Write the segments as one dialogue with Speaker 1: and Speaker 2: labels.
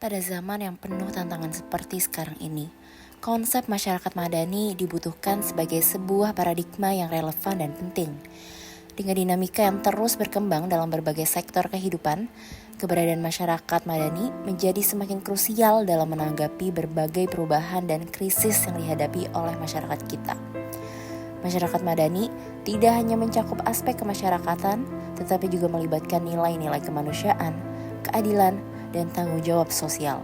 Speaker 1: Pada zaman yang penuh tantangan seperti sekarang ini, konsep masyarakat madani dibutuhkan sebagai sebuah paradigma yang relevan dan penting. Dengan dinamika yang terus berkembang dalam berbagai sektor kehidupan, keberadaan masyarakat madani menjadi semakin krusial dalam menanggapi berbagai perubahan dan krisis yang dihadapi oleh masyarakat kita. Masyarakat madani tidak hanya mencakup aspek kemasyarakatan, tetapi juga melibatkan nilai-nilai kemanusiaan, keadilan, dan tanggung jawab sosial.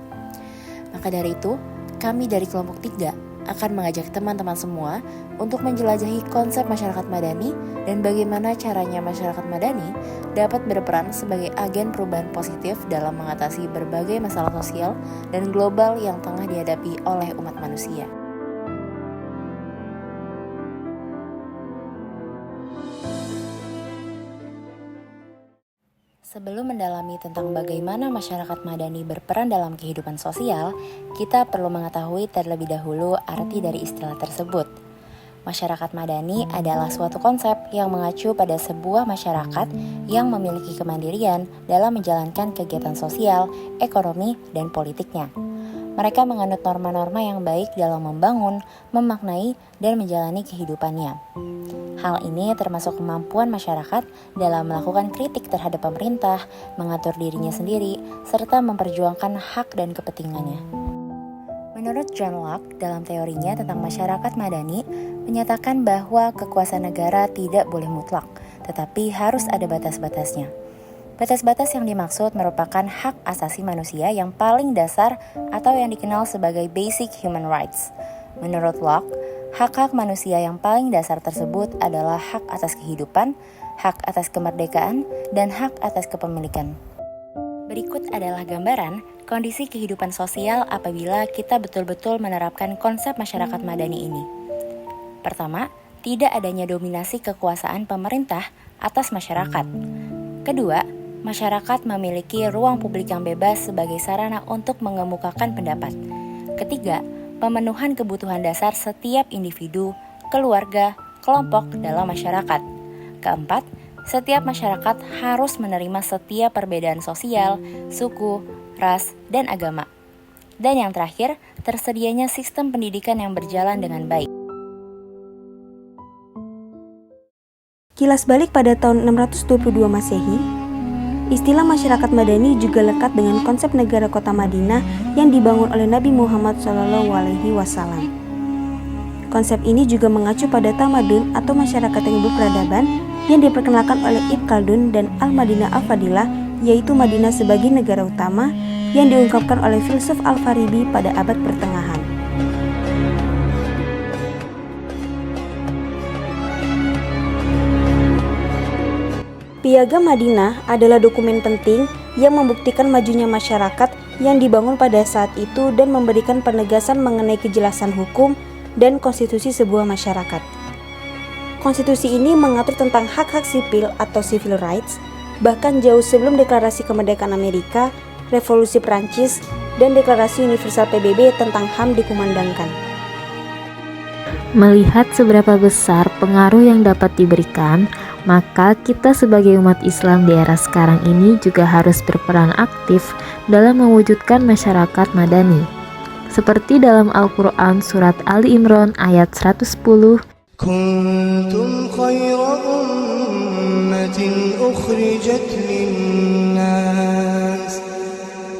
Speaker 1: Maka dari itu, kami dari kelompok 3 akan mengajak teman-teman semua untuk menjelajahi konsep masyarakat madani dan bagaimana caranya masyarakat madani dapat berperan sebagai agen perubahan positif dalam mengatasi berbagai masalah sosial dan global yang tengah dihadapi oleh umat manusia. Sebelum mendalami tentang bagaimana masyarakat madani berperan dalam kehidupan sosial, kita perlu mengetahui terlebih dahulu arti dari istilah tersebut. Masyarakat madani adalah suatu konsep yang mengacu pada sebuah masyarakat yang memiliki kemandirian dalam menjalankan kegiatan sosial, ekonomi, dan politiknya. Mereka menganut norma-norma yang baik dalam membangun, memaknai, dan menjalani kehidupannya. Hal ini termasuk kemampuan masyarakat dalam melakukan kritik terhadap pemerintah, mengatur dirinya sendiri, serta memperjuangkan hak dan kepentingannya. Menurut John Locke, dalam teorinya tentang masyarakat madani, menyatakan bahwa kekuasaan negara tidak boleh mutlak, tetapi harus ada batas-batasnya. Batas-batas yang dimaksud merupakan hak asasi manusia yang paling dasar atau yang dikenal sebagai basic human rights. Menurut Locke, hak-hak manusia yang paling dasar tersebut adalah hak atas kehidupan, hak atas kemerdekaan, dan hak atas kepemilikan. Berikut adalah gambaran kondisi kehidupan sosial apabila kita betul-betul menerapkan konsep masyarakat madani ini. Pertama, tidak adanya dominasi kekuasaan pemerintah atas masyarakat. Kedua, masyarakat memiliki ruang publik yang bebas sebagai sarana untuk mengemukakan pendapat. Ketiga, pemenuhan kebutuhan dasar setiap individu, keluarga, kelompok dalam masyarakat. Keempat, setiap masyarakat harus menerima setiap perbedaan sosial, suku, ras, dan agama. Dan yang terakhir, tersedianya sistem pendidikan yang berjalan dengan baik.
Speaker 2: Kilas balik pada tahun 622 Masehi, istilah masyarakat madani juga lekat dengan konsep negara kota Madinah yang dibangun oleh Nabi Muhammad SAW. Konsep ini juga mengacu pada tamadun atau masyarakat yang berperadaban yang diperkenalkan oleh Ibn Khaldun dan Al-Madinah Al-Fadilah, yaitu Madinah sebagai negara utama yang diungkapkan oleh filsuf Al-Farabi pada abad pertengahan. Piagam Madinah adalah dokumen penting yang membuktikan majunya masyarakat yang dibangun pada saat itu dan memberikan penegasan mengenai kejelasan hukum dan konstitusi sebuah masyarakat. Konstitusi ini mengatur tentang hak-hak sipil atau civil rights, bahkan jauh sebelum Deklarasi Kemerdekaan Amerika, Revolusi Perancis, dan Deklarasi Universal PBB tentang HAM dikumandangkan.
Speaker 3: Melihat seberapa besar pengaruh yang dapat diberikan, maka kita sebagai umat Islam di era sekarang ini juga harus berperan aktif dalam mewujudkan masyarakat madani. Seperti dalam Al-Quran Surat Ali Imran ayat 110,
Speaker 4: Kuntum khayra ummatin ukhrijat linnas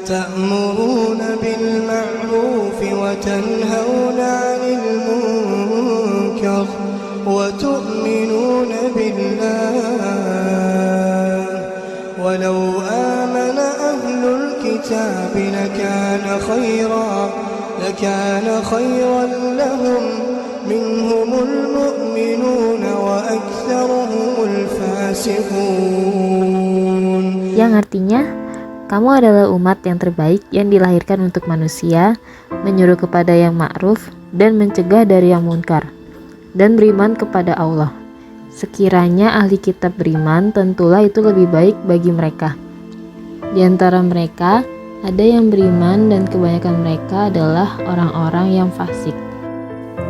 Speaker 4: ta'muruna bil ma'rufi wa tanhauna 'anil munkar wa tu'minuna billah walau amana ahlul kitab lakana khayran lahum minhumul mu'minuna wa aktsaruhumul fasiqun.
Speaker 3: yang artinya kamu adalah umat yang terbaik yang dilahirkan untuk manusia, menyuruh kepada yang ma'ruf dan mencegah dari yang munkar, dan beriman kepada Allah. Sekiranya ahli kitab beriman, tentulah itu lebih baik bagi mereka. Di antara mereka ada yang beriman dan kebanyakan mereka adalah orang-orang yang fasik.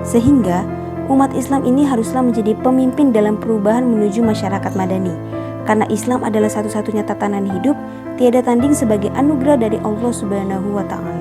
Speaker 2: Sehingga, umat Islam ini haruslah menjadi pemimpin dalam perubahan menuju masyarakat madani. Karena Islam adalah satu-satunya tatanan hidup, tiada tanding sebagai anugerah dari Allah Subhanahu wa Ta'ala.